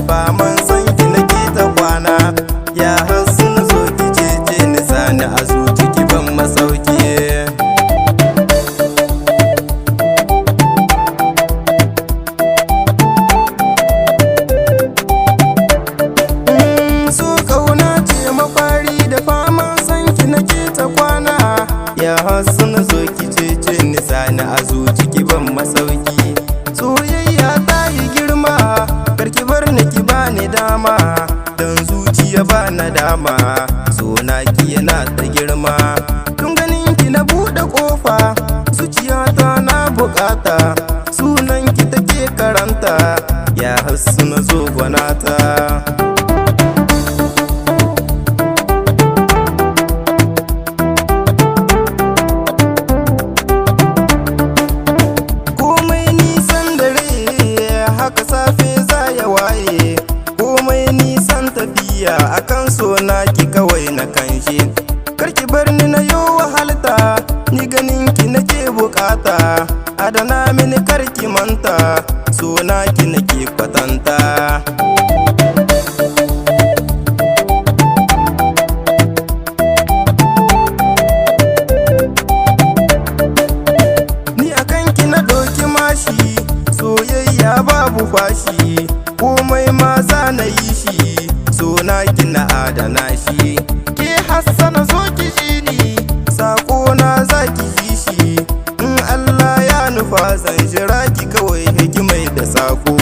ba man san ki nake ta kwana. Ya Hassana zo ki cece ni sani a zuci ki ban masauki. Ya Hassana zo ki cece ni sani a zuci ki ban masauki. Soyayya ta yi girma, karki bar ni ki bani dama, dan zuciya ba na dama, sona ki yana ta girma. Tun ganin ki na buɗe ƙofa, zuciyata na bukata, sunan ki take karanta. Ya Hassana zo gwanata. Akan sona ki kawai na kanshi, karki bar ni na yo wahalta, ni ganin ki nake bukata, adana mini karki manta, sona ki nake kwatanta. Ni akan ki na doki mashi, soyayya babu fashi, komai ma za na yi shi, sona kina adana shi. Ke Hassana zo ki ji ni, sako na za ki ji shi, in Allah ya nufa zan jira ki kawai hikimai da sako.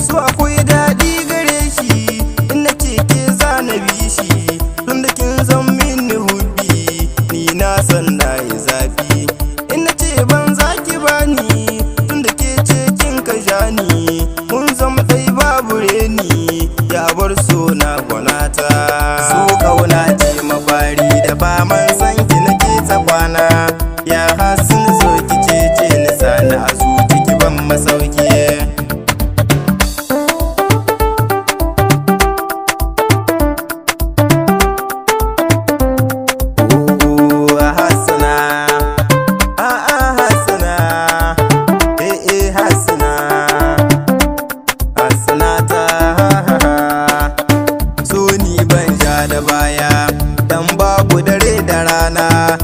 So akwai daɗi gare shi, in na ce ke za na bi shi, tun da kin zan mini hubbi, ni na san na yi zafi. In na ce ban za ki bani, tun da ke ce kin ka sha ni, mun zama ɗai babu reni, ya bar so na gwanata. So ƙauna ce mafari da ba man san ki nake ta kwana. Ya Hassana zo ki cece ni sani a zuci ki ban masauki. Da baya dan babu dare da rana,